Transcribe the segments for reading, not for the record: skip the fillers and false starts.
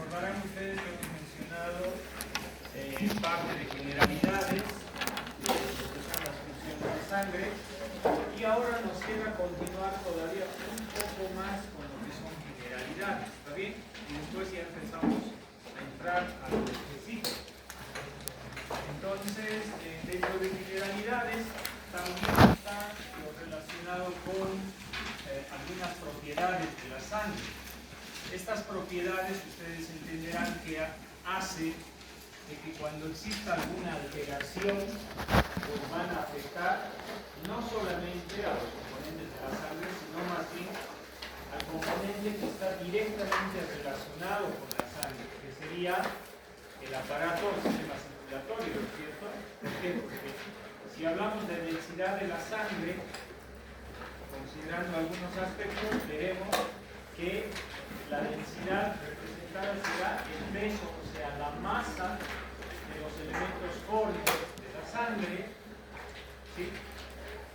recordarán ustedes que hemos mencionado parte de generalidades, lo que son las funciones de sangre, y ahora nos queda continuar todavía un poco más con lo que son generalidades, ¿está bien? Y después ya empezamos a entrar a lo específico. Entonces, dentro de generalidades también está lo relacionado con algunas propiedades de la sangre. Estas propiedades ustedes entenderán que hace de que cuando exista alguna alteración pues van a afectar no solamente a los componentes de la sangre, sino más bien al componente que está directamente relacionado con la sangre, que sería el aparato o sistema circulatorio, ¿no es cierto? ¿Por qué? Porque si hablamos de densidad de la sangre, considerando algunos aspectos, veremos que la densidad representada será el peso, o sea, la masa de los elementos córdicos de la sangre, ¿sí?,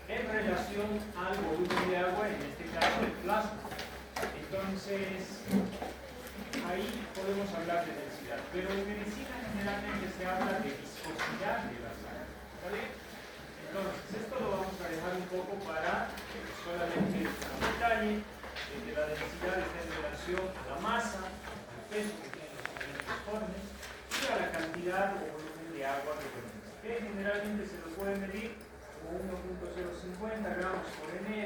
en relación al volumen de agua, en este caso el plasma. Entonces, ahí podemos hablar de densidad, pero en medicina generalmente se habla de viscosidad de la sangre, ¿está bien? Entonces, esto lo vamos a dejar un poco para solamente un detalle de que la densidad está en relación a la masa, al peso que tienen los elementos córneos y a la cantidad o volumen de agua que tenemos, que generalmente se lo puede medir como 1.050 gramos por ml y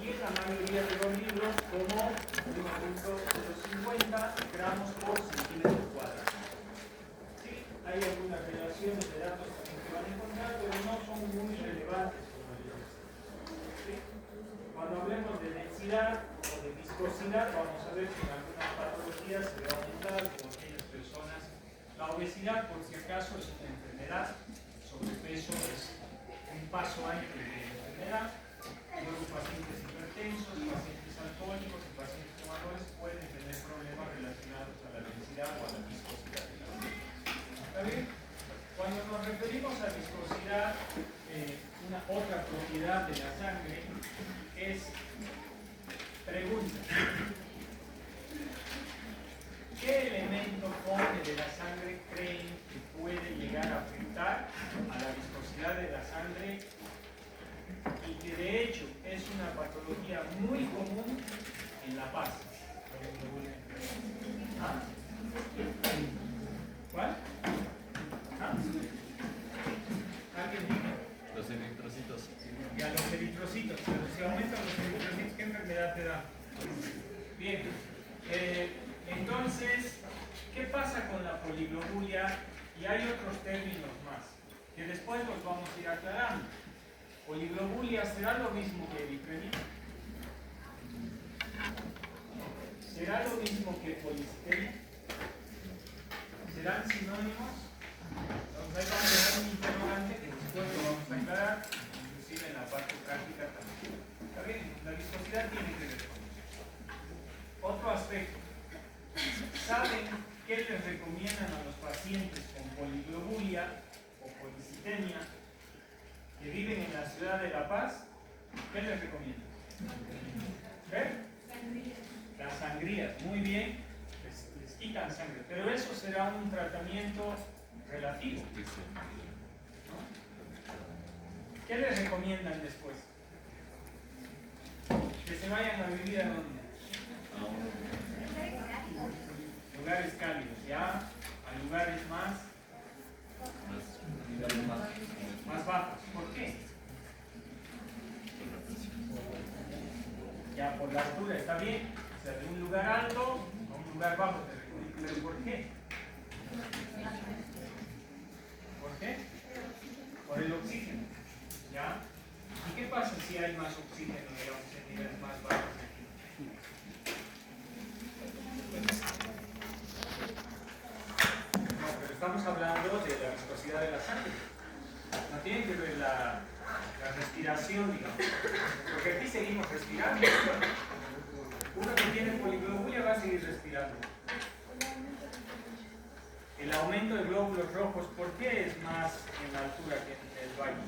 en la mayoría de los libros como 1.050 gramos por centímetro cuadrado. Sí, hay algunas relaciones de datos también que van a encontrar, pero no son muy relevantes como ellos. ¿Sí? Cuando hablemos de densidad o de viscosidad, vamos a ver que en algunas patologías se va a aumentar, como aquellas personas. La obesidad, por si acaso, es una enfermedad. Sobrepeso es un paso antes de la enfermedad. Luego, pacientes hipertensos, pacientes alcohólicos y pacientes fumadores pueden tener problemas relacionados a la densidad o a la viscosidad de la sangre. ¿Está bien? Cuando nos referimos a viscosidad, una otra propiedad de la sangre es pregunta. ¿Qué elemento corre de la sangre creen que puede llegar a afectar a la viscosidad de la sangre y que de hecho es una patología muy común en La Paz? ¿Ah? ¿Cuál? ¿Ah? ¿Alguien dijo? Los eritrocitos. Ya, los eritrocitos. Pero si aumentan los eritrocitos, ¿qué enfermedad te da? Bien. Entonces, ¿qué pasa con la poliglobulia? Y hay otros términos más, que después los vamos a ir aclarando. ¿Poliglobulia será lo mismo que eritremia? ¿Será lo mismo que policitemia? ¿Serán sinónimos? Entonces ahí vamos a dejar un interrogante que después lo vamos a aclarar, inclusive en la parte práctica también. ¿Está bien? La viscosidad tiene que ver con eso. Otro aspecto. ¿Saben qué les recomiendan a los pacientes con poliglobulia o policitemia que viven en la ciudad de La Paz? ¿Qué les recomiendan? Las sangrías, muy bien, les quitan sangre, pero eso será un tratamiento relativo, ¿no? ¿Qué les recomiendan después? Que se vayan a vivir a dónde? Lugares cálidos, ya, a lugares más bajos. ¿Por qué? Ya, por la altura, está bien. O sea, de un lugar alto a un lugar bajo. ¿Pero por qué? ¿Por qué? Por el oxígeno. ¿Ya? ¿Y qué pasa si hay más oxígeno, digamos, en niveles más bajos? No, pero estamos hablando de la viscosidad de la sangre. No tiene que ver la respiración, digamos. Porque aquí seguimos respirando. Uno que tiene poliglobulia va a seguir respirando. El aumento de glóbulos rojos, ¿por qué es más en la altura que en el valle?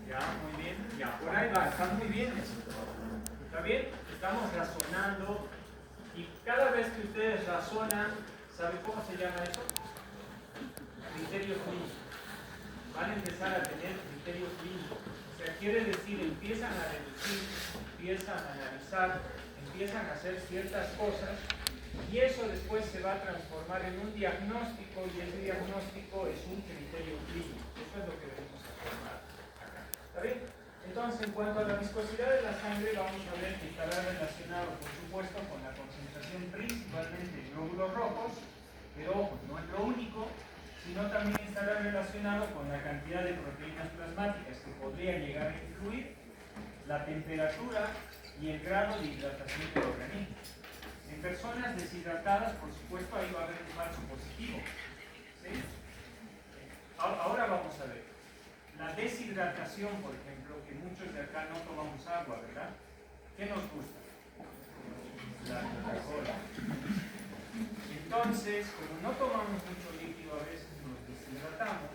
Ya, muy bien. Ya, por ahí va. Está muy bien eso. ¿Está bien? bien? Estamos razonando y cada vez que ustedes razonan, ¿saben cómo se llama eso? Criterio clínico. Van a empezar a tener criterio clínico. O sea, quiere decir, empiezan a deducir, empiezan a analizar, empiezan a hacer ciertas cosas y eso después se va a transformar en un diagnóstico y ese diagnóstico es un criterio clínico. Eso es lo que venimos a formar acá. ¿Está bien? Entonces, en cuanto a la viscosidad de la sangre, vamos a ver que estará relacionado, por supuesto, con la concentración principalmente de glóbulos rojos, pero ojo, no es lo único, sino también estará relacionado con la cantidad de proteínas plasmáticas que podrían llegar a influir, la temperatura y el grado de hidratación del organismo. En personas deshidratadas, por supuesto, ahí va a haber un falso positivo. ¿Sí? Ahora vamos a ver. La deshidratación, por ejemplo, que muchos de acá no tomamos agua, ¿verdad? ¿Qué nos gusta? La Coca-Cola. Entonces, como no tomamos mucho líquido, a veces nos deshidratamos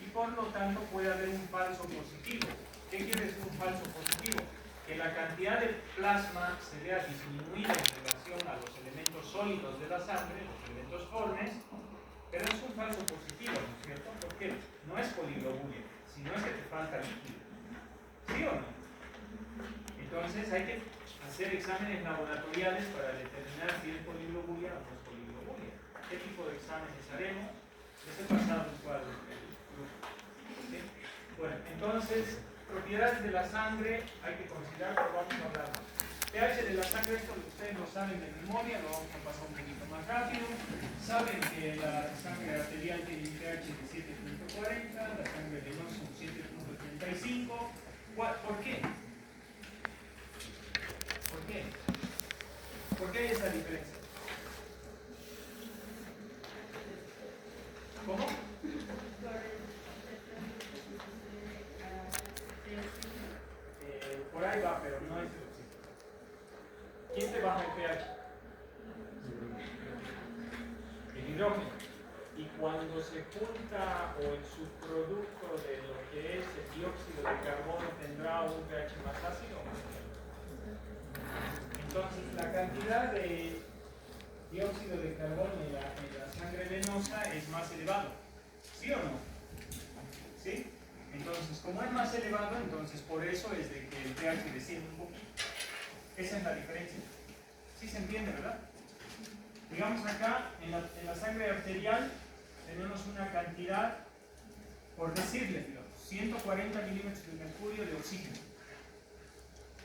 y por lo tanto puede haber un falso positivo. ¿Qué quiere decir un falso positivo? Que la cantidad de plasma se vea disminuida en relación a los elementos sólidos de la sangre, los elementos formes, pero es un falso positivo, ¿no es cierto? Porque no es poliglobulia, sino es que te falta líquido. ¿Sí o no? Entonces hay que hacer exámenes laboratoriales para determinar si es poliglobulia o no es poliglobulia. ¿Qué tipo de exámenes haremos? Les he pasado un cuadro del grupo. ¿Sí? Bueno, entonces, propiedades de la sangre hay que considerar, pero vamos a hablar más. pH de la sangre, esto ustedes lo saben de memoria, lo vamos a pasar un poquito más rápido. Saben que la sangre arterial tiene un pH de 7.40, la sangre venosa un 7.35. ¿Por qué? ¿Por qué? ¿Por qué hay esa diferencia? ¿Cómo? Por ahí va, pero no es el oxígeno. ¿Quién te baja el pH? El hidrógeno. Y cuando se junta o el subproducto de lo que es el dióxido de carbono tendrá un pH más ácido o más ácido. Entonces la cantidad de dióxido de carbono en la sangre venosa es más elevado. ¿Sí o no? ¿Sí? Entonces, como es más elevado, entonces por eso es de que el pH desciende un poquito. Esa es la diferencia. ¿Sí se entiende, verdad? Digamos acá, en la sangre arterial, tenemos una cantidad, por decirle, 140 milímetros de mercurio de oxígeno.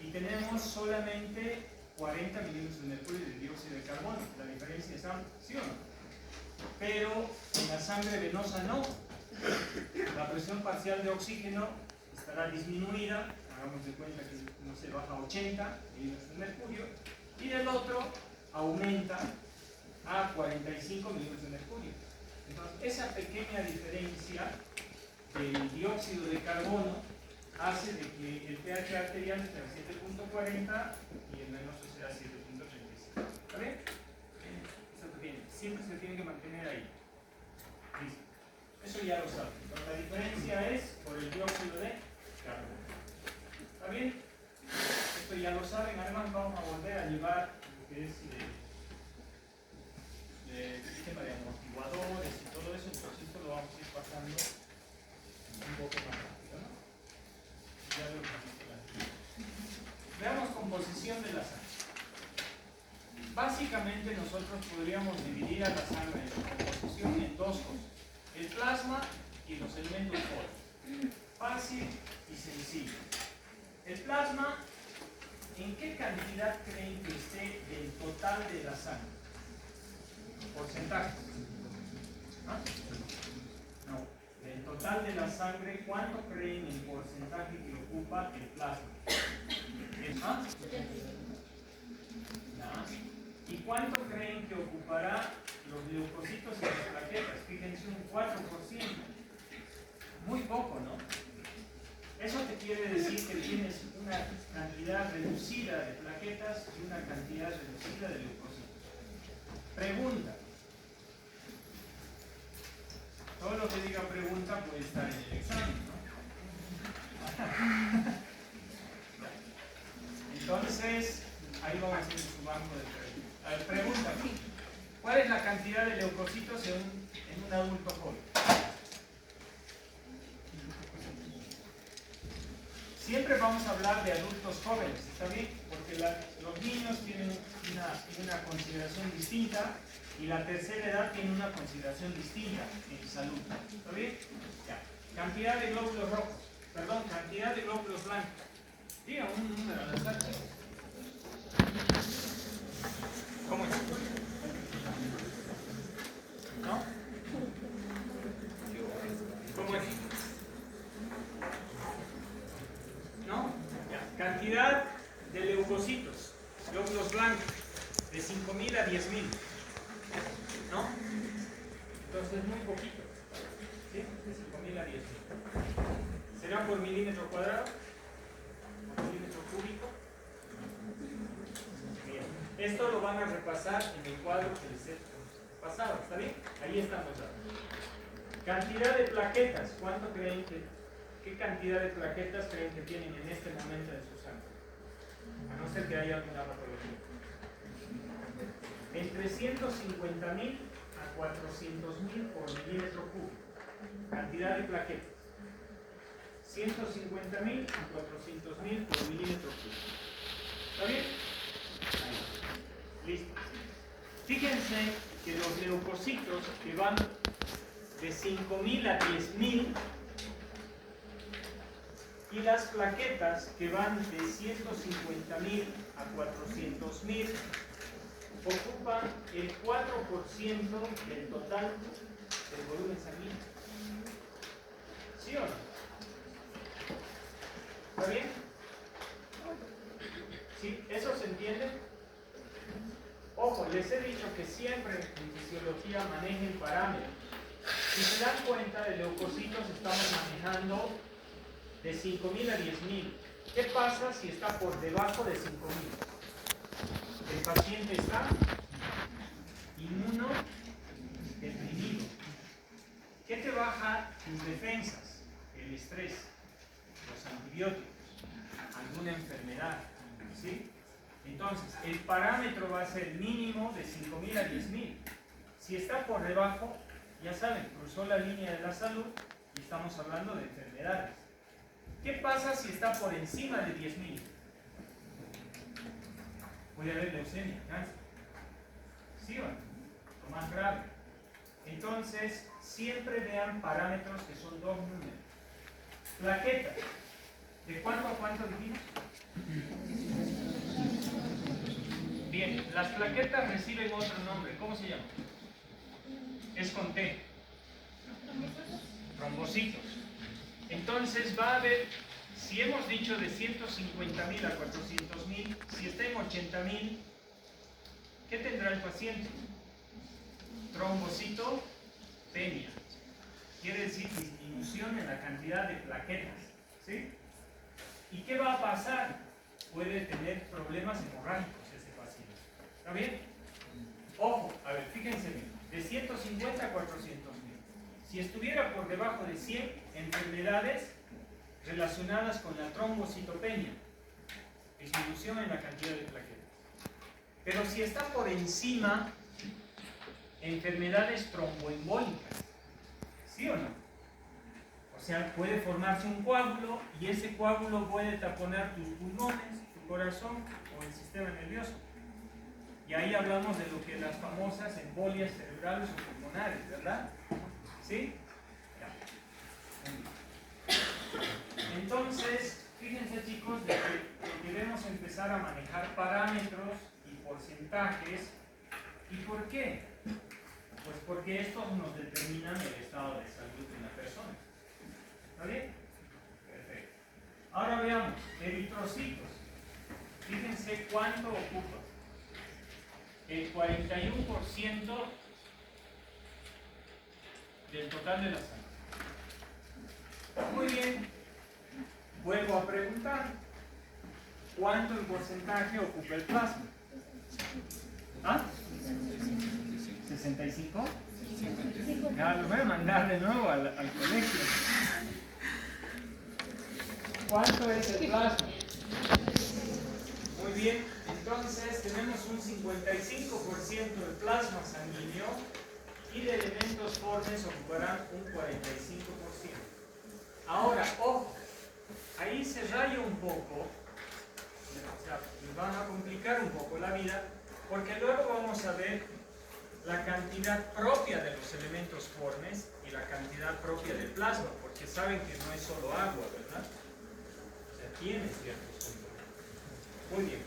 Y tenemos solamente 40 milímetros de mercurio de dióxido de carbono. La diferencia es amplia, ¿sí o no? Pero en la sangre venosa no. La presión parcial de oxígeno estará disminuida, hagamos de cuenta que no se baja a 80 milímetros de mercurio, y del otro aumenta a 45 milímetros de mercurio. Entonces, esa pequeña diferencia del dióxido de carbono hace de que el pH arterial sea 7.40 y el venoso sea 7.35. ¿Está bien? Eso bien. Siempre se tiene que mantener ahí. Listo. Eso ya lo saben. Entonces, la diferencia es por el dióxido de carbono. ¿Está bien? Esto ya lo saben. Además, vamos a volver a llevar lo que es el sistema de amortiguadores y todo eso. Entonces, esto lo vamos a ir pasando un poco más rápido, ¿no? Ya lo hemos visto antes. Veamos composición de la sangre. Básicamente, nosotros podríamos dividir a la sangre en su composición en dos cosas: el plasma y los elementos fórmicos. Fácil y sencillo. El plasma, ¿en qué cantidad creen que esté del total de la sangre? ¿Porcentaje? ¿Ah? No. Del total de la sangre, ¿cuánto creen el porcentaje que ocupa el plasma? ¿Ah? ¿Y cuánto creen que ocupará los leucocitos y las plaquetas? Fíjense, un 4%. Muy poco, ¿no? Eso te quiere decir que tienes una cantidad reducida de plaquetas y una cantidad reducida de leucocitos. Pregunta. Todo lo que diga pregunta puede estar en el examen, ¿no? Entonces, ahí van a hacer su banco de preguntas. A ver, pregúntame. ¿Cuál es la cantidad de leucocitos en un adulto joven? Siempre vamos a hablar de adultos jóvenes, ¿está bien? Porque los niños tienen una consideración distinta y la tercera edad tiene una consideración distinta en salud. ¿Está bien? Ya. Cantidad de glóbulos rojos. Perdón, cantidad de glóbulos blancos. Diga un número al azar. ¿Cómo es? ¿No? ¿Cómo es? ¿No? Ya. Cantidad de leucocitos, glóbulos blancos, de 5.000 a 10.000. ¿No? Entonces muy poquito. ¿Sí? De 5.000 a 10.000. ¿Será por milímetro cuadrado? ¿Por milímetro cúbico? Bien. Esto lo van a repasar en el cuadro que les he pasado. ¿Está bien? Ahí están los datos. Cantidad de plaquetas. ¿Cuánto creen qué cantidad de plaquetas creen que tienen en este momento en su sangre? A no ser que haya alguna patología. Entre 150.000 a 400.000 por milímetro cúbico. Cantidad de plaquetas. 150.000 a 400.000 por milímetro cúbico. ¿Está bien? Ahí. Listo. Fíjense que los leucocitos que van de 5.000 a 10.000 y las plaquetas que van de 150.000 a 400.000 ocupan el 4% del total del volumen sanguíneo. ¿Sí o no? ¿Está bien? ¿Sí? ¿Eso se entiende? Ojo, les he dicho que siempre en fisiología manejen parámetros. Si se dan cuenta, de leucocitos estamos manejando de 5.000 a 10.000. ¿Qué pasa si está por debajo de 5.000? El paciente está inmunodeprimido. ¿Qué te baja tus defensas? El estrés, los antibióticos, alguna enfermedad, ¿sí? Entonces, el parámetro va a ser mínimo de 5.000 a 10.000. Si está por debajo, ya saben, cruzó la línea de la salud y estamos hablando de enfermedades. ¿Qué pasa si está por encima de 10.000? Puede haber leucemia, cáncer. ¿Sí o no? Lo más grave. Entonces, siempre vean parámetros que son dos números. Plaquetas. ¿De cuánto a cuánto dijimos? Bien, las plaquetas reciben otro nombre. ¿Cómo se llama? Es con T. Trombocitos. Entonces va a haber, si hemos dicho de 150.000 a 400.000, si está en 80.000, ¿qué tendrá el paciente? Trombocitopenia. Quiere decir disminución en la cantidad de plaquetas. ¿Sí? ¿Y qué va a pasar? Puede tener problemas hemorrágicos ese paciente. ¿Está bien? Ojo, a ver, fíjense bien. De 150 a 400.000. Si estuviera por debajo de 100, enfermedades relacionadas con la trombocitopenia, disminución en la cantidad de plaquetas. Pero si está por encima, enfermedades tromboembólicas, ¿sí o no? O sea, puede formarse un coágulo y ese coágulo puede taponar tus pulmones, tu corazón o el sistema nervioso. Y ahí hablamos de lo que las famosas embolias cerebrales o pulmonares, ¿verdad? ¿Sí? Ya. Entonces, fíjense chicos, de que debemos empezar a manejar parámetros y porcentajes. ¿Y por qué? Pues porque estos nos determinan el estado de salud de una persona. ¿Está bien? Perfecto. Ahora veamos, eritrocitos. Fíjense cuánto ocupa. El 41% del total de la sangre. Muy bien. Vuelvo a preguntar. ¿Cuánto en porcentaje ocupa el plasma? ¿Ah? ¿65? Ya lo voy a mandar de nuevo al colegio. ¿Cuánto es el plasma? Muy Muy bien, entonces tenemos un 55% de plasma sanguíneo y de elementos formes ocuparán un 45%. Ahora, ojo, ahí se raya un poco, o sea, nos van a complicar un poco la vida, porque luego vamos a ver la cantidad propia de los elementos formes y la cantidad propia del plasma, porque saben que no es solo agua, ¿verdad? O sea, tiene ciertos componentes. Muy bien.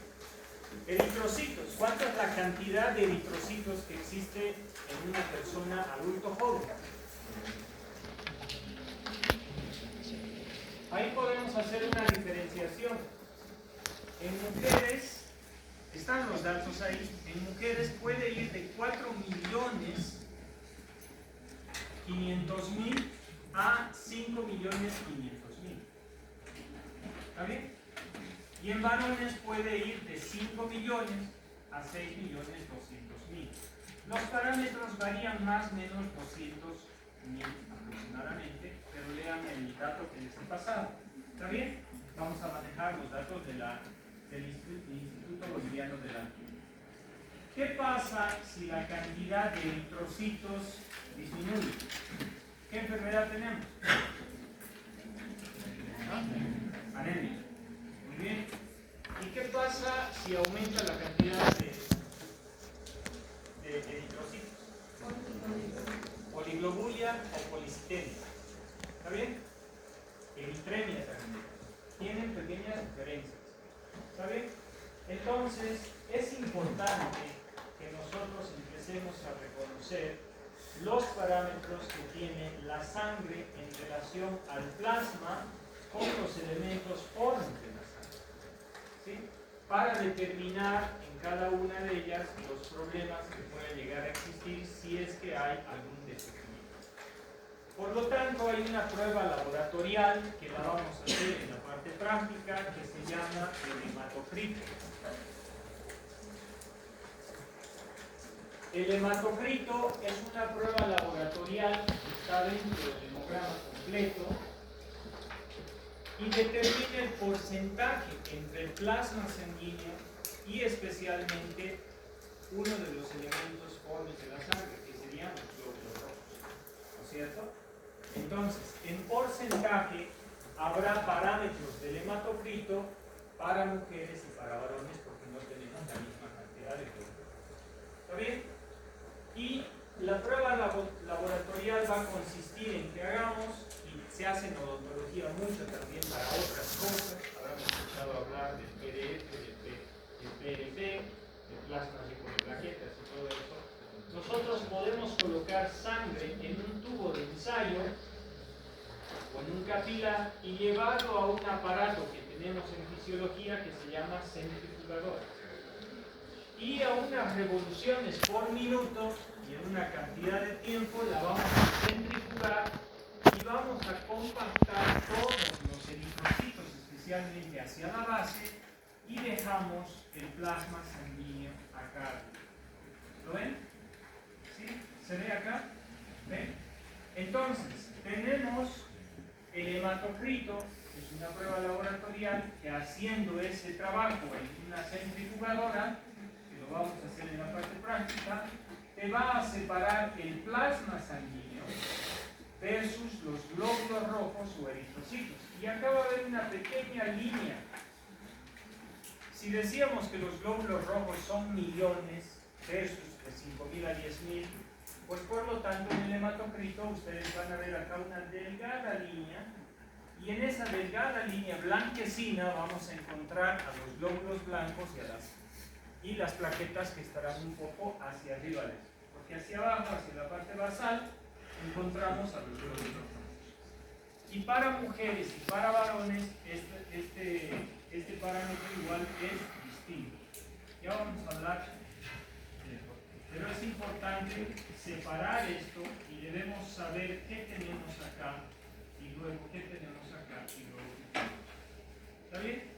Eritrocitos. ¿Cuánta es la cantidad de eritrocitos que existe en una persona adulto joven? Ahí podemos hacer una diferenciación. En mujeres, están los datos ahí, en mujeres puede ir de 4.500.000 a 5.500.000. ¿Está bien? Y en varones puede ir de 5 millones a 6.200.000. Los parámetros varían más o menos 200.000 aproximadamente, pero lean el dato que les he pasado. ¿Está bien? Vamos a manejar los datos del Instituto Boliviano de la Anatomía. ¿Qué pasa si la cantidad de eritrocitos disminuye? ¿Qué enfermedad tenemos? ¿Ah? Anemia. Muy bien. ¿Y qué pasa si aumenta la cantidad de eritrocitos? Poliglobulia o policitemia. ¿Está bien? Eritremia también. Tienen pequeñas diferencias. ¿Está bien? Entonces, es importante que nosotros empecemos a reconocer los parámetros que tiene la sangre en relación al plasma con los elementos formes de la sangre, ¿sí? Para determinar en cada una de ellas los problemas que pueden llegar a existir si es que hay algún desequilibrio. Por lo tanto, hay una prueba laboratorial que la vamos a hacer en la parte práctica que se llama el hematocrito. El hematocrito es una prueba laboratorial que está dentro del hemograma completo y determina el porcentaje entre el plasma sanguíneo y especialmente uno de los elementos formes de la sangre, que serían los glóbulos rojos. ¿No es cierto? Entonces, en porcentaje habrá parámetros del hematocrito para mujeres y para varones porque no tenemos la misma cantidad de glóbulos. ¿Está bien? Y la prueba laboratorial va a consistir en que hagamos, y se hace en odontología mucho también para otras cosas, habrán escuchado hablar del PDF, del PRP, de plasma rico de plaquetas y todo eso. Nosotros podemos colocar sangre en un tubo de ensayo o en un capilar y llevarlo a un aparato que tenemos en fisiología que se llama centrifugador. Y a unas revoluciones por minuto y en una cantidad de tiempo la vamos a centrifugar y vamos a compactar todos los eritrocitos, especialmente hacia la base, y dejamos el plasma sanguíneo acá. ¿Lo ven? ¿Sí? ¿Se ve acá? ¿Ven? Entonces, tenemos el hematocrito, que es una prueba laboratorial que haciendo ese trabajo en una centrifugadora, lo vamos a hacer en la parte práctica, te va a separar el plasma sanguíneo versus los glóbulos rojos o eritrocitos. Y acá va a haber una pequeña línea. Si decíamos que los glóbulos rojos son millones versus de 5.000 a 10.000, pues por lo tanto en el hematocrito ustedes van a ver acá una delgada línea, y en esa delgada línea blanquecina vamos a encontrar a los glóbulos blancos y las plaquetas que estarán un poco hacia arriba de esto, porque hacia abajo, hacia la parte basal, encontramos a los glóbulos rojos. Y para mujeres y para varones, este parámetro igual es distinto. Ya vamos a hablar de esto. Pero es importante separar esto y debemos saber qué tenemos acá y luego qué tenemos acá y luego qué tenemos. ¿Está bien?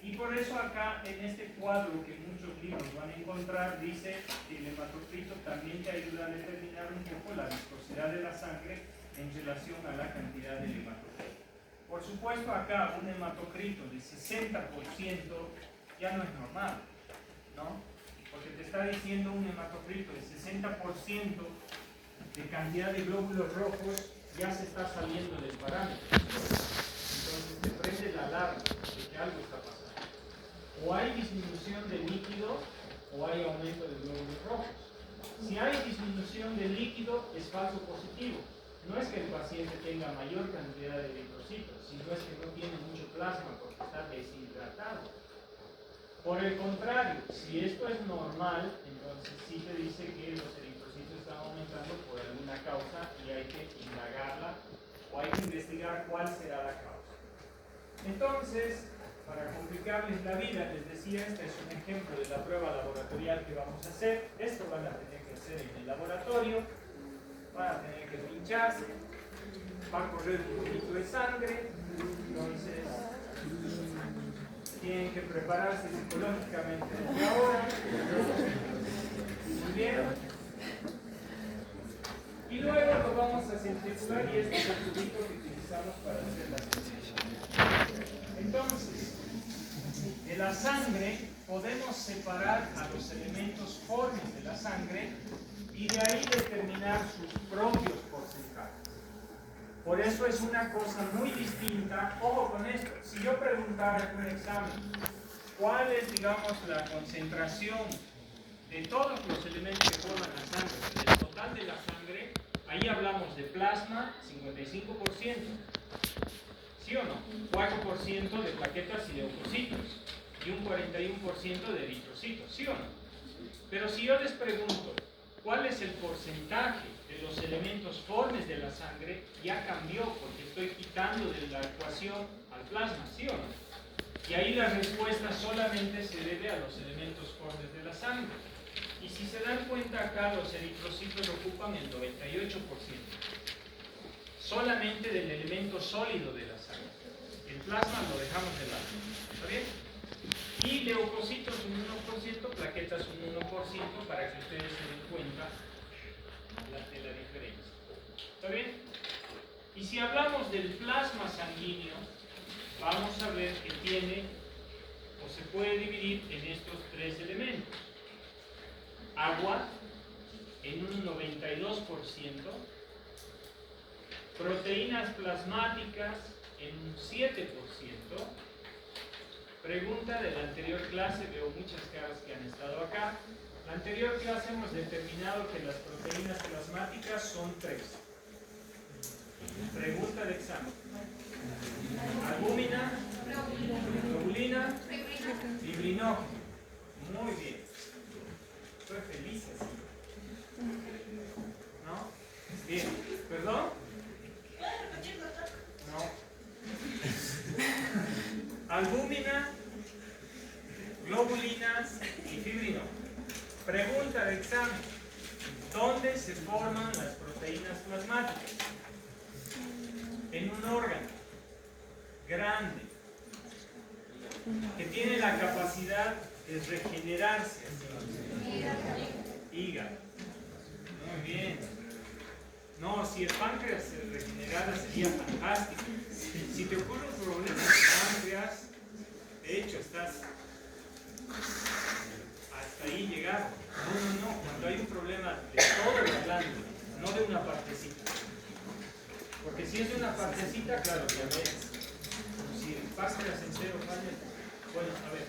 Y por eso acá en este cuadro que muchos libros van a encontrar dice que el hematocrito también te ayuda a determinar un poco la viscosidad de la sangre en relación a la cantidad del hematocrito. Por supuesto acá un hematocrito de 60% ya no es normal, ¿no? Porque te está diciendo un hematocrito de 60% de cantidad de glóbulos rojos, ya se está saliendo del parámetro. Entonces te prende la alarma de que algo está pasando. O hay disminución de líquido o hay aumento de glóbulos rojos. Si hay disminución de líquido, es falso positivo. No es que el paciente tenga mayor cantidad de eritrocitos, sino es que no tiene mucho plasma porque está deshidratado. Por el contrario, si esto es normal, entonces sí te dice que los eritrocitos están aumentando por alguna causa y hay que indagarla o hay que investigar cuál será la causa. Entonces, para complicarles la vida, les decía, este es un ejemplo de la prueba laboratorial que vamos a hacer. Esto van a tener que hacer en el laboratorio, van a tener que pincharse, va a correr un poquito de sangre, entonces tienen que prepararse psicológicamente desde ahora. Muy bien. Y luego lo vamos a centrifugar y este es el tubito que utilizamos para hacer la centrifugación. Entonces, de la sangre podemos separar a los elementos formes de la sangre y de ahí determinar sus propios porcentajes. Por eso es una cosa muy distinta. Ojo con esto, si yo preguntara en un examen cuál es, digamos, la concentración de todos los elementos que forman la sangre, del total de la sangre, ahí hablamos de plasma, 55%, ¿sí o no? 4% de plaquetas y leucocitos y un 41% de eritrocitos, ¿sí o no? Pero si yo les pregunto cuál es el porcentaje de los elementos formes de la sangre, ya cambió porque estoy quitando de la ecuación al plasma, ¿sí o no? Y ahí la respuesta solamente se debe a los elementos formes de la sangre. Y si se dan cuenta acá, los eritrocitos ocupan el 98%. Solamente del elemento sólido de la sangre. El plasma lo dejamos de lado. ¿Está bien? Y leucocitos un 1%, plaquetas un 1%, para que ustedes se den cuenta de la diferencia. ¿Está bien? Y si hablamos del plasma sanguíneo, vamos a ver que tiene, o se puede dividir en estos tres elementos. Agua en un 92%, proteínas plasmáticas en un 7%. Pregunta de la anterior clase, veo muchas caras que han estado acá. La anterior clase hemos determinado que las proteínas plasmáticas son 3. Pregunta de examen. Albúmina, globulina, fibrinógeno. Muy bien. Estoy feliz así. ¿No? Bien. ¿Perdón? No. Albúmina, globulinas y fibrinógeno. Pregunta de examen. ¿Dónde se forman las proteínas plasmáticas? En un órgano grande que tiene la capacidad de regenerarse. Hígado. Muy bien. No, si el páncreas se regenerara sería fantástico. Si te ocurre un problema de páncreas, de hecho estás hasta ahí llegado. No, cuando hay un problema de toda la glándula, no de una partecita. Porque si es de una partecita, claro, ya ves. Si el páncreas entero falla. Bueno, a ver.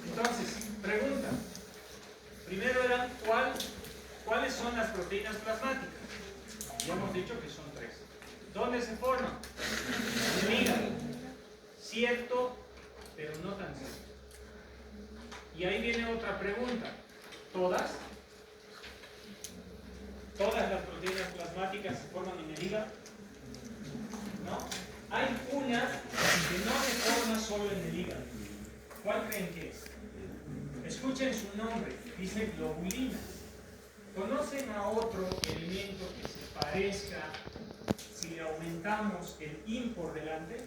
Entonces, pregunta. Primero eran, ¿cuáles son las proteínas plasmáticas? Ya hemos dicho que son 3. ¿Dónde se forman? En el hígado. Cierto, pero no tan cierto. Y ahí viene otra pregunta. ¿Todas? ¿Todas las proteínas plasmáticas se forman en el hígado? ¿No? Hay una que no se forma solo en el hígado. ¿Cuál creen que es? Escuchen su nombre. Dice globulina. ¿Conocen a otro elemento que se parezca si le aumentamos el in por delante?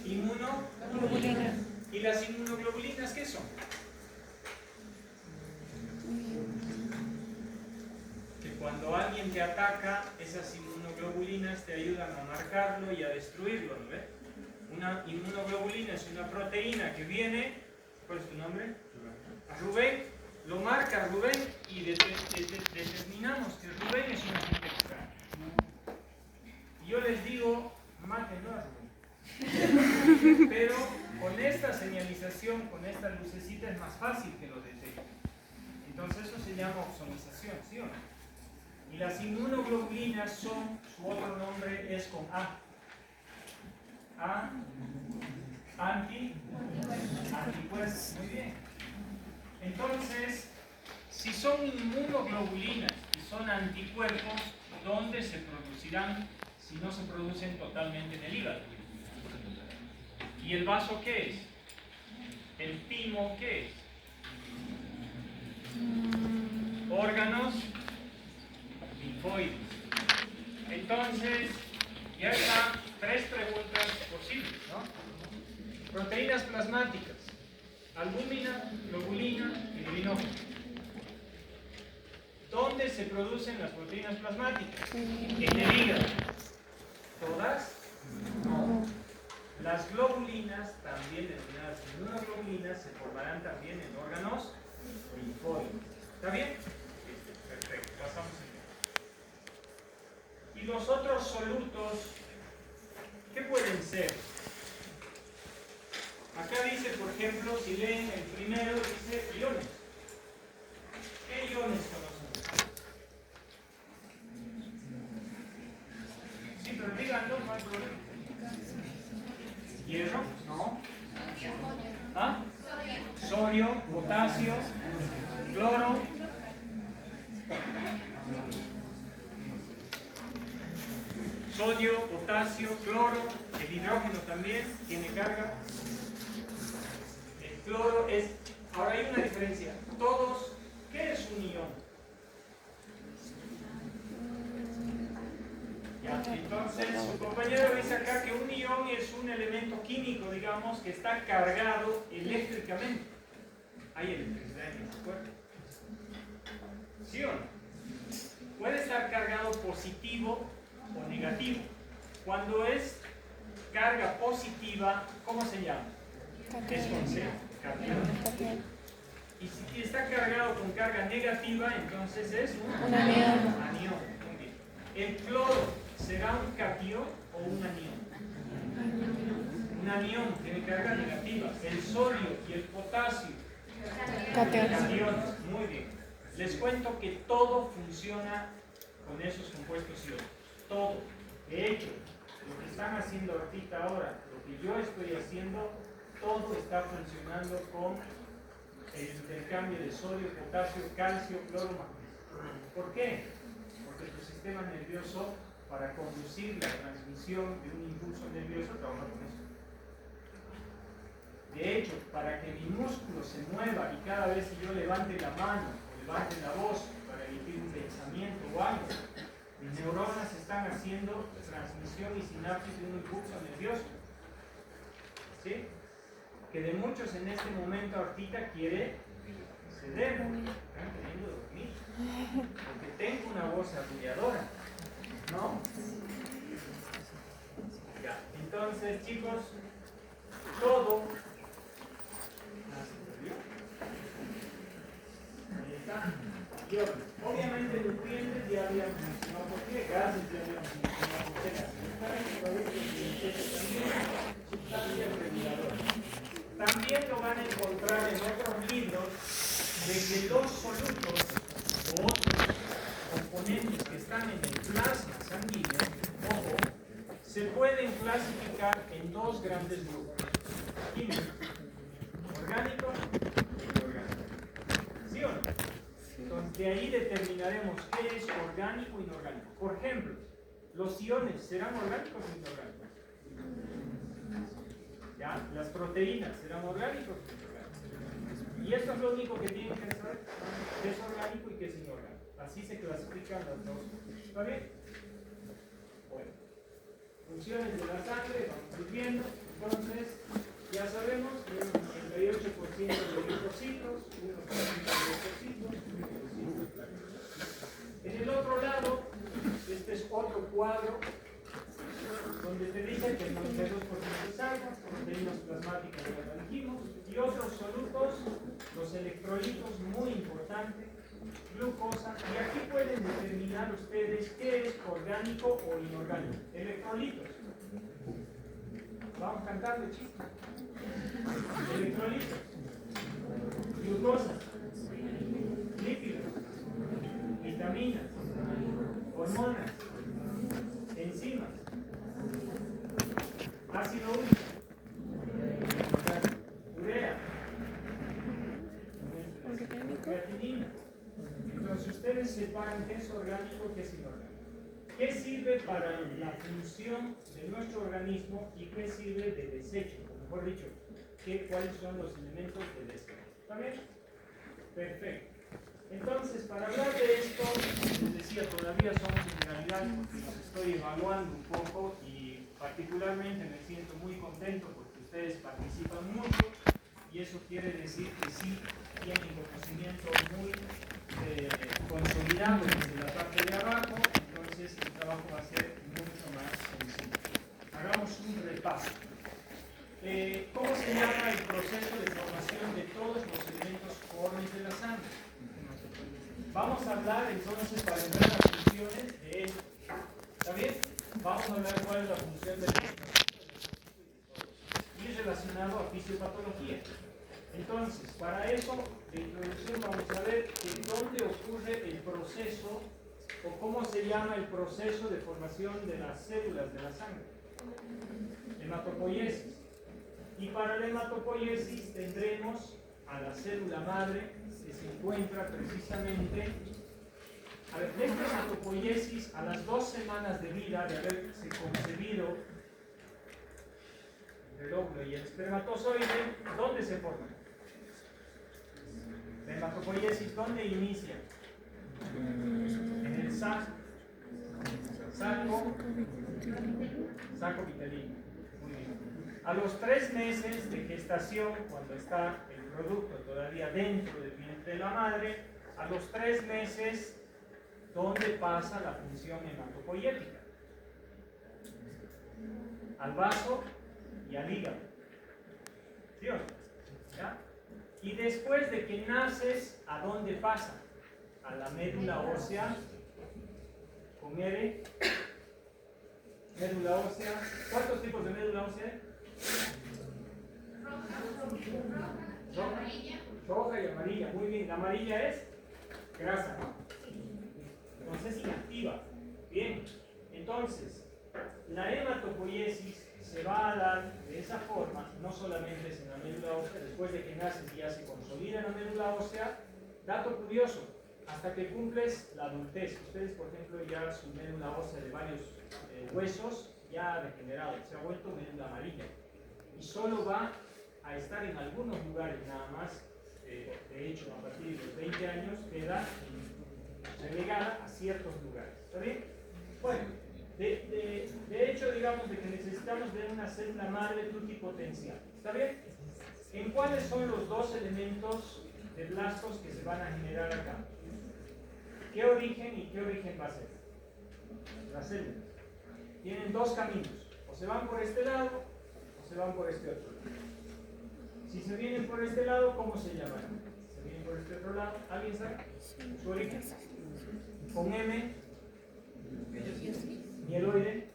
Inmunoglobulinas. ¿Y las inmunoglobulinas qué son? Que cuando alguien te ataca, esas inmunoglobulinas te ayudan a marcarlo y a destruirlo, ¿no ves? Una inmunoglobulina es una proteína que viene, ¿cuál es tu nombre? Rubén. Lo marca Rubén y determinamos que Rubén es un agente extraño. Y yo les digo, mátenlo a Rubén. Pero con esta señalización, con esta lucecita es más fácil que lo detecte. Entonces eso se llama opsonización, ¿sí o no? Y las inmunoglobulinas son, su otro nombre es con A. Anticuerpos. Muy bien. Entonces, si son inmunoglobulinas y son anticuerpos, ¿dónde se producirán si no se producen totalmente en el hígado? ¿Y el vaso qué es? ¿El timo qué es? Órganos linfoides. Entonces, ya están 3 preguntas posibles, ¿no? Proteínas plasmáticas, albúmina, globulina y urinógeno. ¿Dónde se producen las proteínas plasmáticas? En el hígado. ¿Todas? No. Las globulinas, también denominadas inmunoglobulinas, se formarán también en órganos linfoides. ¿Está bien? Perfecto, pasamos allá. Y los otros solutos, ¿qué pueden ser? Acá dice, por ejemplo, si leen el primero, dice iones. ¿Qué iones conocen? Sí, pero díganlo, no hay problema. ¿Hierro? No. ¿Ah? Sodio, potasio, cloro. Sodio, potasio, cloro, el hidrógeno también tiene carga. El cloro es... Ahora hay una diferencia. Todos, ¿qué es un ion? Ya, entonces, su compañero dice acá que un ion es un elemento químico, digamos, que está cargado eléctricamente. Hay electricidad en ese cuerpo. ¿Sí o no? Puede estar cargado positivo o negativo. Cuando es carga positiva, ¿cómo se llama? Es con C, catión. Y si está cargado con carga negativa, entonces es un anión. Muy bien. ¿El cloro será un catión o un anión? Un anión tiene carga negativa. El sodio y el potasio, cationes. Muy bien. Les cuento que todo funciona con esos compuestos iónicos. Todo. De hecho, lo que están haciendo ahora, lo que yo estoy haciendo, todo está funcionando con el intercambio de sodio, potasio, calcio, cloro, magnesio. ¿Por qué? Porque tu sistema nervioso, para conducir la transmisión de un impulso nervioso, trabaja con eso. De hecho, para que mi músculo se mueva y cada vez que yo levante la mano o levante la voz para emitir un pensamiento o algo, mis neuronas están haciendo transmisión y sinapsis de un impulso nervioso. ¿Sí? Que de muchos en este momento ahorita quiere ceder, están queriendo dormir, porque tengo una voz arrulladora, ¿no? Ya, entonces chicos, todo, ahí está. Y obviamente nutrientes ya habíamos mencionado por qué, gases ya habíamos mencionado por qué, sustancias reguladoras. También lo van a encontrar en otros libros de que los solutos o otros componentes que están en el plasma sanguíneo, ojo, se pueden clasificar en 2 grandes grupos químicos, orgánico y inorgánico. ¿Sí o no? Entonces de ahí determinaremos qué es orgánico e inorgánico. Por ejemplo, los iones serán orgánicos o inorgánicos. ¿Ya? Las proteínas serán orgánicos o inorgánicos. Y esto es lo único que tienen que saber, qué es orgánico y qué es inorgánico. Así se clasifican las dos. ¿Está bien? Bueno, funciones de la sangre, vamos viendo. Entonces, ya sabemos que el 98% de linfocitos, 1% de leucocitos, 1% de plaquetas. En el otro lado, este es otro cuadro donde te dice que el 92% es agua, proteínas plasmáticas ya lo dijimos, y otros solutos, los electrolitos, muy importante, glucosa, y aquí pueden determinar ustedes qué es orgánico o inorgánico. Electrolitos. Vamos cantando, chicos. Electrolitos, glucosa, lípidos, vitaminas, hormonas, enzimas, ácido úrico, urea, creatinina. Entonces ustedes separan qué es orgánico y qué es inorgánico. ¿Qué sirve para la función de nuestro organismo y qué sirve de desecho? O mejor dicho, ¿cuáles son los elementos de desecho? ¿Está bien? Perfecto. Entonces, para hablar de esto, les decía, todavía somos en realidad porque los estoy evaluando un poco y particularmente me siento muy contento porque ustedes participan mucho y eso quiere decir que sí tienen conocimiento muy consolidado desde la parte de abajo, entonces el trabajo va a ser mucho más sencillo. Hagamos un repaso. ¿Cómo se llama el proceso de formación de todos los elementos formes de la sangre? Vamos a hablar entonces, para entrar a las funciones de él. ¿Está bien? Vamos a hablar cuál es la función de y es relacionado a fisiopatología. Entonces, para eso, de introducción, vamos a ver dónde ocurre el proceso o cómo se llama el proceso de formación de las células de la sangre. Hematopoiesis. Y para la hematopoiesis tendremos a la célula madre que se encuentra precisamente, a ver, esta hematopoiesis a las 2 semanas de vida de haberse concebido el óvulo y el espermatozoide, ¿dónde se forma? La hematopoiesis, ¿dónde inicia? En el saco vitelino. Muy bien. A los 3 meses de gestación, cuando está el producto todavía dentro del vientre de la madre, a los 3 meses, ¿dónde pasa la función hematopoiética? Al vaso y al hígado. ¿Sí o no? ¿Ya? Y después de que naces, ¿a dónde pasa? A la médula ósea, con R. Médula ósea. ¿Cuántos tipos de médula ósea hay? Roja y amarilla. Muy bien. La amarilla es grasa, ¿no? Entonces es inactiva. Bien. Entonces, la hematopoiesis se va a dar de esa forma, no solamente es en la médula ósea, después de que naces y ya se consolida en la médula ósea. Dato curioso, hasta que cumples la adultez, ustedes por ejemplo ya su médula ósea de varios huesos ya ha degenerado, se ha vuelto médula amarilla y solo va a estar en algunos lugares nada más, de hecho a partir de los 20 años queda relegada a ciertos lugares. ¿Está bien? Bueno, de hecho digamos de que necesitamos de una célula madre pluripotencial. ¿Está bien? ¿En cuáles son los 2 elementos de blastos que se van a generar acá? ¿Qué origen y qué origen va a ser? Las células. Tienen 2 caminos. O se van por este lado o se van por este otro lado. Si se vienen por este lado, ¿cómo se llaman? Se vienen por este otro lado. ¿Alguien sabe? Su origen. Con M. Mieloide.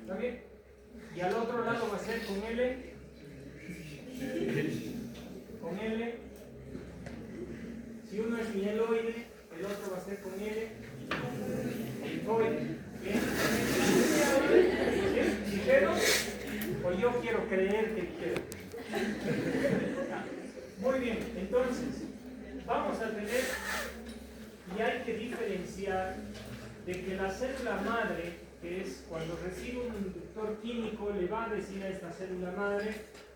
¿Está bien? Y al otro lado va a ser con L. Con L. Si uno es mieloide, el otro va a ser con L. Linfoide. ¿Bien? ¿Dijeron? O yo quiero creer que dijeron. Muy bien, entonces, vamos a tener, y hay que diferenciar de que la célula madre, que es cuando recibe un inductor químico, le va a decir a esta célula madre,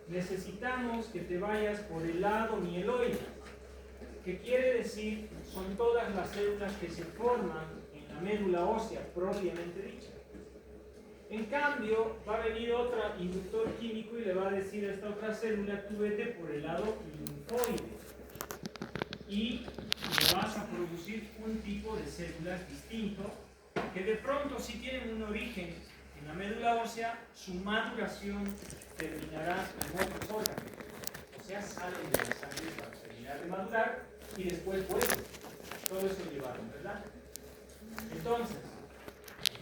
necesitamos que te vayas por el lado mieloide, que quiere decir, son todas las células que se forman en la médula ósea propiamente dicha. En cambio, va a venir otro inductor químico y le va a decir a esta otra célula, tú vete por el lado linfoide. Y le vas a producir un tipo de células distinto, que de pronto sí tienen un origen en la médula ósea, su maduración terminará en otros órganos. O sea, salen de la sangre para terminar de madurar y después vuelven. Todo eso llevaron, ¿verdad? Entonces,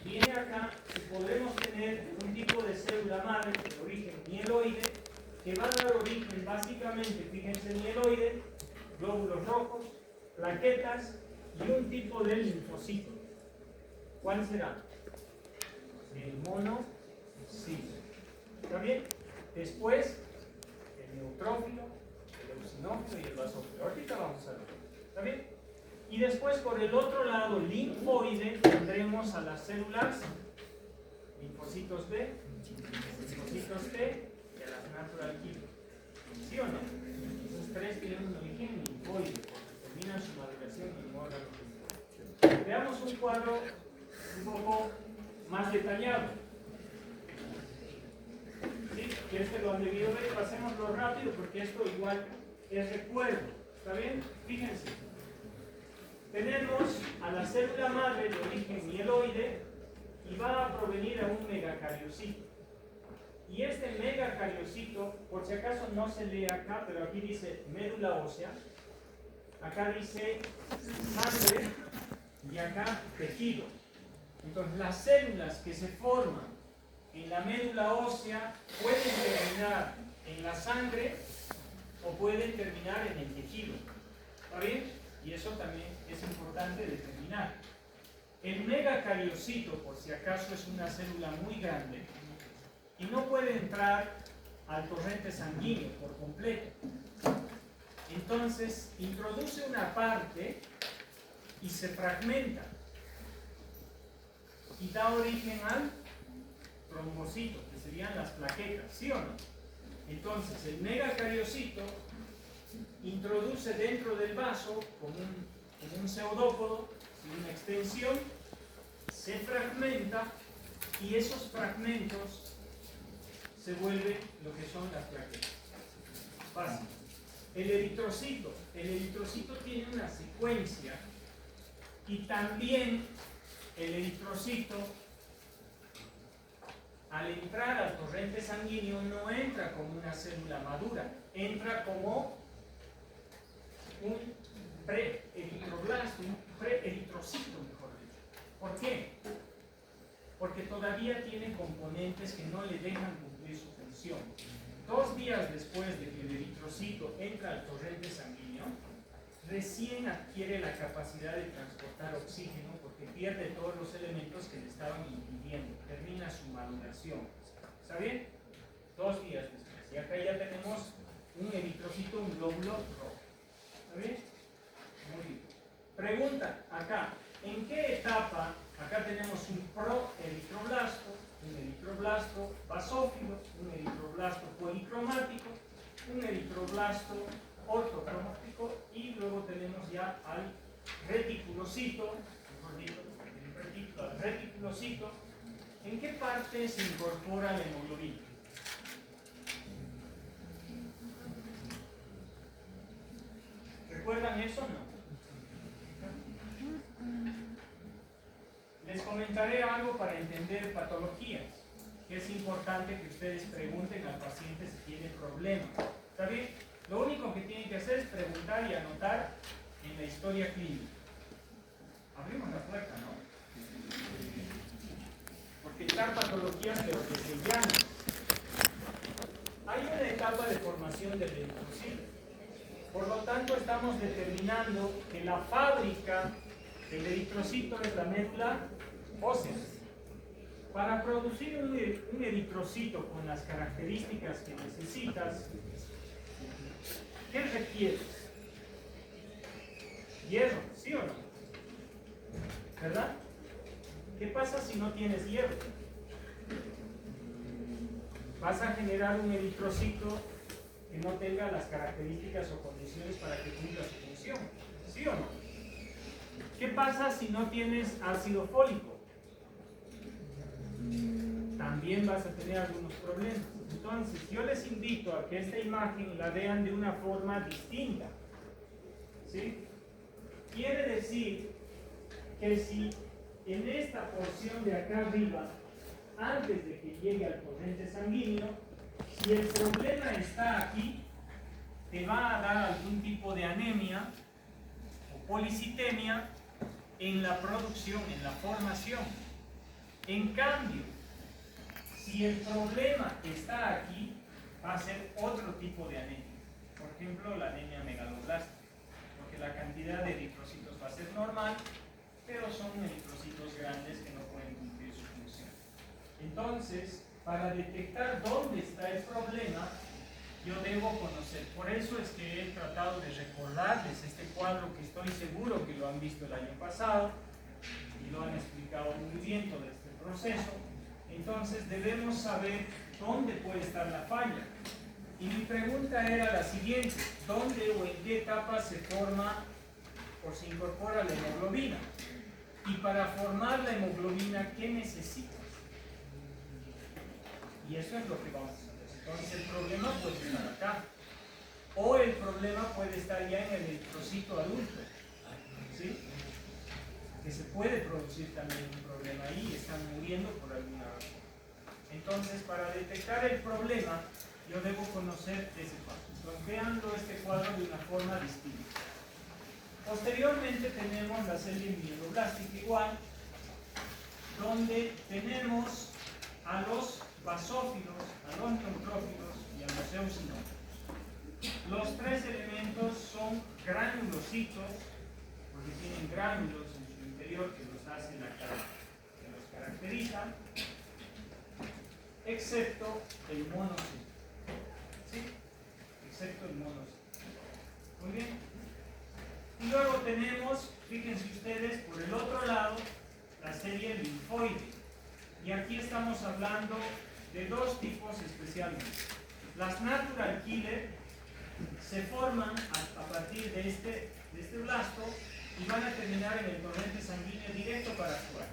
viene acá y podremos tener un tipo de célula madre de origen mieloide que va a dar origen básicamente, fíjense, mieloide, glóbulos rojos, plaquetas y un tipo de linfocito. ¿Cuál será? El monocito. ¿Está bien? Después, el neutrófilo, el eosinófilo y el basófilo. Ahorita vamos a ver. ¿Está bien? Y después, por el otro lado, linfoide, tendremos a las células linfocitos B, linfocitos T y a las natural killer. ¿Sí o no? Esos tres tienen un origen linfoide, porque terminan su maduración en un órgano linfoide. Veamos un cuadro un poco más detallado. ¿Sí? Que este lo han debido ver, pasémoslo rápido porque esto igual es recuerdo. ¿Está bien? Fíjense. Tenemos a la célula madre de origen mieloide y va a provenir a un megacariocito. Y este megacariocito, por si acaso no se lee acá, pero aquí dice médula ósea, acá dice sangre y acá tejido. Entonces las células que se forman en la médula ósea pueden terminar en la sangre o pueden terminar en el tejido. ¿Está bien? Y eso también es importante determinar. El megacariocito, por si acaso, es una célula muy grande y no puede entrar al torrente sanguíneo por completo. Entonces, introduce una parte y se fragmenta y da origen al trombocito, que serían las plaquetas, ¿sí o no? Entonces, el megacariocito introduce dentro del vaso como un pseudópodo, una extensión, se fragmenta y esos fragmentos se vuelven lo que son las plaquetas. Fácil. El eritrocito tiene una secuencia y también el eritrocito al entrar al torrente sanguíneo no entra como una célula madura, entra como un preeritroblasto, un preeritrocito, mejor dicho. ¿Por qué? Porque todavía tiene componentes que no le dejan cumplir su función. 2 días después de que el eritrocito entra al torrente sanguíneo, recién adquiere la capacidad de transportar oxígeno porque pierde todos los elementos que le estaban impidiendo. Termina su maduración. ¿Está bien? 2 días después. Y acá ya tenemos un eritrocito, un glóbulo rojo. ¿Está bien? Muy bien. Pregunta acá, ¿en qué etapa? Acá tenemos un proeritroblasto, un eritroblasto basófilo, un eritroblasto policromático, un eritroblasto ortocromático y luego tenemos ya al reticulocito, mejor dicho, al reticulocito. ¿En qué parte se incorpora la hemoglobina? ¿Recuerdan eso o no? Les comentaré algo para entender patologías, que es importante que ustedes pregunten al paciente si tiene problemas. ¿Está bien? Lo único que tienen que hacer es preguntar y anotar en la historia clínica. Abrimos la puerta, ¿no? Porque están patologías de lo que se llama. Hay una etapa de formación del eritrocito. Por lo tanto, estamos determinando que la fábrica del eritrocito es la médula ósea. Para producir un eritrocito con las características que necesitas, ¿qué requieres? Hierro, ¿sí o no? ¿Verdad? ¿Qué pasa si no tienes hierro? Vas a generar un eritrocito que no tenga las características o condiciones para que cumpla su función, ¿sí o no? ¿Qué pasa si no tienes ácido fólico? También vas a tener algunos problemas. Entonces, yo les invito a que esta imagen la vean de una forma distinta, ¿sí? Quiere decir que si en esta porción de acá arriba antes de que llegue al torrente sanguíneo, si el problema está aquí, te va a dar algún tipo de anemia o policitemia en la producción, en la formación. En cambio, si el problema está aquí, va a ser otro tipo de anemia. Por ejemplo, la anemia megaloblástica, porque la cantidad de eritrocitos va a ser normal, pero son eritrocitos grandes que no pueden cumplir su función. Entonces, para detectar dónde está el problema, yo debo conocer. Por eso es que he tratado de recordarles este cuadro que estoy seguro que lo han visto el año pasado y lo han explicado muy bien todo este proceso. Entonces debemos saber dónde puede estar la falla. Y mi pregunta era la siguiente: ¿dónde o en qué etapa se forma o se incorpora la hemoglobina? Y para formar la hemoglobina, ¿qué necesitas? Y eso es lo que vamos a hacer. Entonces el problema puede estar acá, o el problema puede estar ya en el eritrocito adulto, ¿sí? Que se puede producir también un problema ahí y están muriendo por alguna razón. Entonces, para detectar el problema, yo debo conocer ese paso. Entonces, veanlo este cuadro de una forma distinta. Posteriormente tenemos la célula mieloblástica igual, donde tenemos a los basófilos, a los neutrófilos y a los eosinófilos. Los tres elementos son granulocitos, porque tienen gránulos en su interior que los hacen que los caracterizan, excepto el monocito. ¿Sí? Excepto el monocito. Muy bien. Y luego tenemos, fíjense ustedes, por el otro lado, la serie linfoide. Y aquí estamos hablando de dos tipos especialmente. Las natural killer se forman a partir de este blasto y van a terminar en el torrente sanguíneo directo para actuar.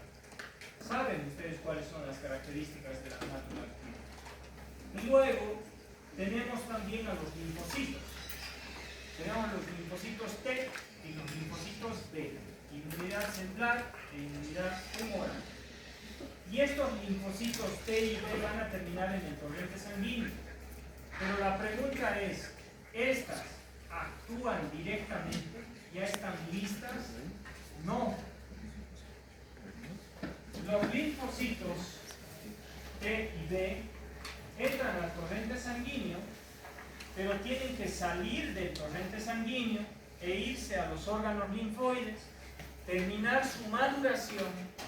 ¿Saben ustedes cuáles son las características de la natural killer? Y luego tenemos también a los linfocitos. Tenemos los linfocitos T y los linfocitos B, inmunidad central e inmunidad humoral. Y estos linfocitos T y B van a terminar en el torrente sanguíneo. Pero la pregunta es, ¿estas actúan directamente? ¿Ya están listas? No. Los linfocitos T y B entran al torrente sanguíneo, pero tienen que salir del torrente sanguíneo e irse a los órganos linfoides, terminar su maduración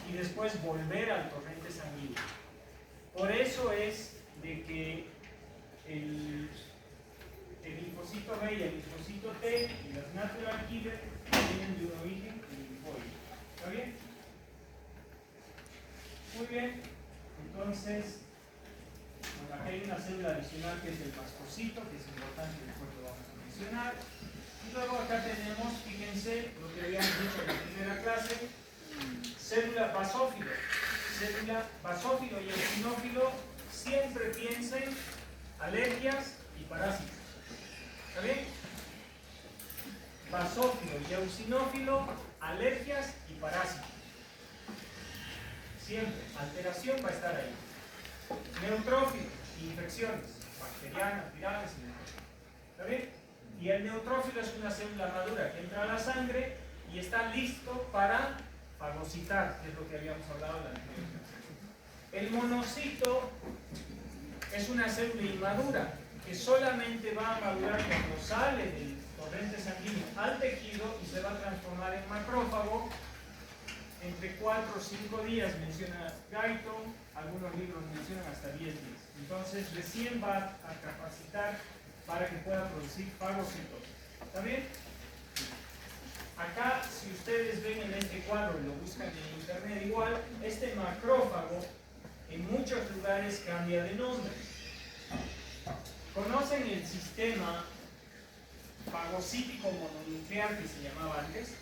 y después volver al torrente sanguíneo. Por eso es de que el linfocito B y el linfocito T y las natural killer vienen de un origen linfoide. ¿Está bien? Muy bien. Entonces, bueno, acá hay una célula adicional que es el mastocito, que es importante, después lo vamos a mencionar. Y luego acá tenemos, fíjense, lo que habíamos dicho en la primera clase, célula basófilo. Célula basófilo y eosinófilo, siempre piensen alergias y parásitos. ¿Está bien? Basófilo y eosinófilo, alergias y parásitos. Siempre, alteración va a estar ahí. Neutrófilo, infecciones bacterianas, virales y demás. ¿Está bien? Y el neutrófilo es una célula madura que entra a la sangre y está listo para fagocitar, que es lo que habíamos hablado en la anterior clase. El monocito es una célula inmadura que solamente va a madurar cuando sale del torrente sanguíneo al tejido y se va a transformar en macrófago entre 4 o 5 días, menciona Guyton, algunos libros mencionan hasta 10 días. Entonces recién va a capacitar para que pueda producir fagocitosis. ¿Está bien? Acá, si ustedes ven en este cuadro y lo buscan en internet igual, este macrófago en muchos lugares cambia de nombre. ¿Conocen el sistema fagocítico mononuclear que se llamaba antes?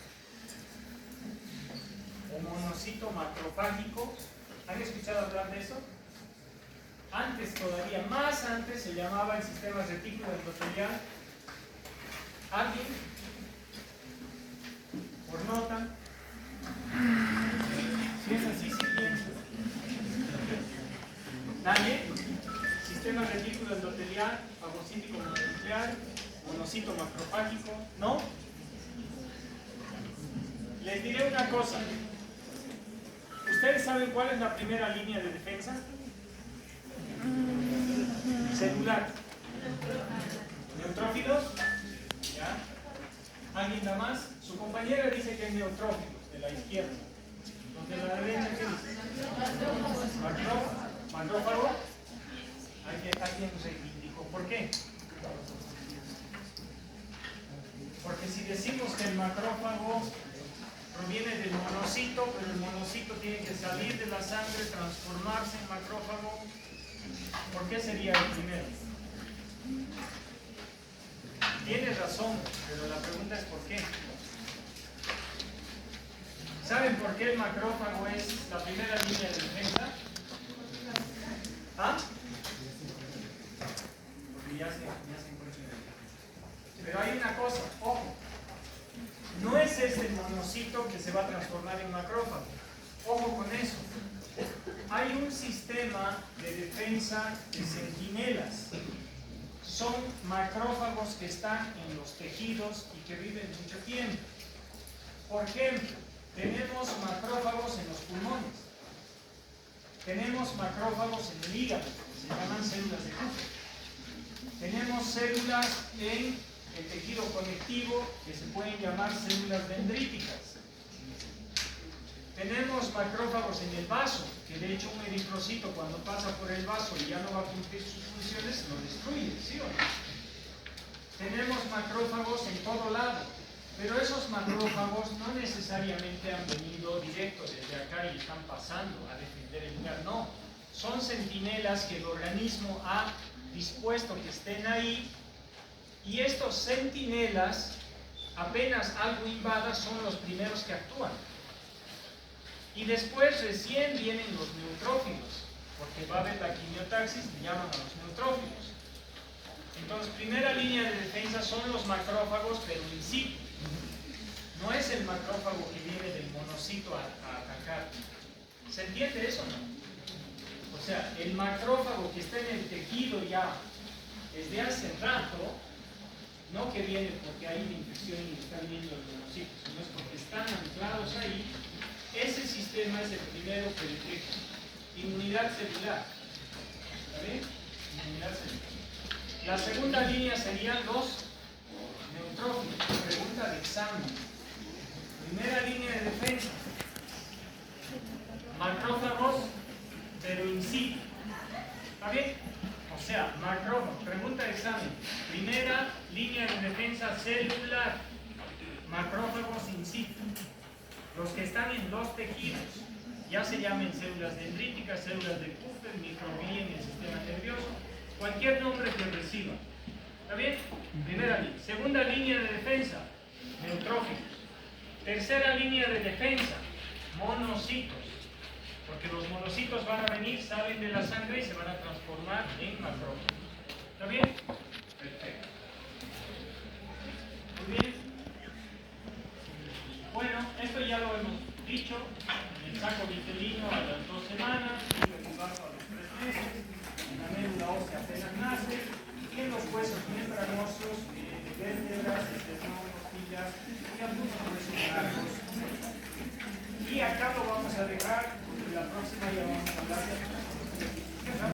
O monocito macrofágico. ¿Han escuchado hablar de eso? Antes, todavía más antes, se llamaba el sistema retículo endotelial. ¿Alguien? ¿Por nota? Si es así, sí pienso. ¿Nadie? Sistema retículo endotelial, fagocítico mononuclear, monocito macrofágico, ¿no? Les diré una cosa. ¿Ustedes saben cuál es la primera línea de defensa? Celular. ¿Neutrófilos? ¿Ya? ¿Alguien da más? Su compañera dice que es neutrófilos, de la izquierda. ¿Los de la derecha qué dice? ¿Macrófago? ¿Alguien reivindicó? ¿Por qué? Porque si decimos que el macrófago proviene del monocito, pero el monocito tiene que salir de la sangre, transformarse en macrófago, ¿por qué sería el primero? Tiene razón, pero la pregunta es ¿por qué? ¿Saben por qué el macrófago es la primera línea de defensa? ¿Ah? Porque ya se encuentra. Pero hay una cosa, ojo. No es este monocito que se va a transformar en macrófago. Ojo con eso. Hay un sistema de defensa de centinelas. Son macrófagos que están en los tejidos y que viven mucho tiempo. Por ejemplo, tenemos macrófagos en los pulmones. Tenemos macrófagos en el hígado, se llaman células de Kupffer. Tenemos células en el tejido conectivo que se pueden llamar células dendríticas. Tenemos macrófagos en el vaso, que de hecho un eritrocito cuando pasa por el vaso y ya no va a cumplir sus funciones, lo destruye, ¿sí o no? Tenemos macrófagos en todo lado, pero esos macrófagos no necesariamente han venido directo desde acá y están pasando a defender el lugar, no. Son centinelas que el organismo ha dispuesto que estén ahí. Y estos centinelas, apenas algo invada, son los primeros que actúan. Y después recién vienen los neutrófilos, porque va a haber la quimiotaxis y llaman a los neutrófilos. Entonces, primera línea de defensa son los macrófagos, pero in situ. No es el macrófago que viene del monocito a atacar. ¿Se entiende eso o no? O sea, el macrófago que está en el tejido ya desde hace rato, no que viene porque hay una infección y están viendo los monocitos, sino es porque están anclados ahí. Ese sistema es el primero que detecta. Inmunidad celular. ¿Está bien? Inmunidad celular. La segunda línea serían los neutrófilos. Pregunta de examen. Primera línea de defensa. Macrófagos, pero in situ. ¿Está bien? O sea, macrófagos. Pregunta de examen. Primera línea de defensa celular. Macrófagos in situ. Los que están en los tejidos, ya se llamen células dendríticas, células de Kupffer, microglía en el sistema nervioso, cualquier nombre que reciba. ¿Está bien? Primera línea. Segunda línea de defensa, neutrófilos. Tercera línea de defensa, monocitos. Porque los monocitos van a venir, salen de la sangre y se van a transformar en macrófagos. ¿Está bien? Perfecto. Muy bien. Bueno, esto ya lo hemos dicho, el saco vitelino a las 2 semanas, el vaso a los 3 meses, la médula ósea apenas nace, y en los huesos membranosos, vértebras, esternón, costillas y algunos huesos largos. Y acá lo vamos a dejar, porque la próxima ya vamos a hablar de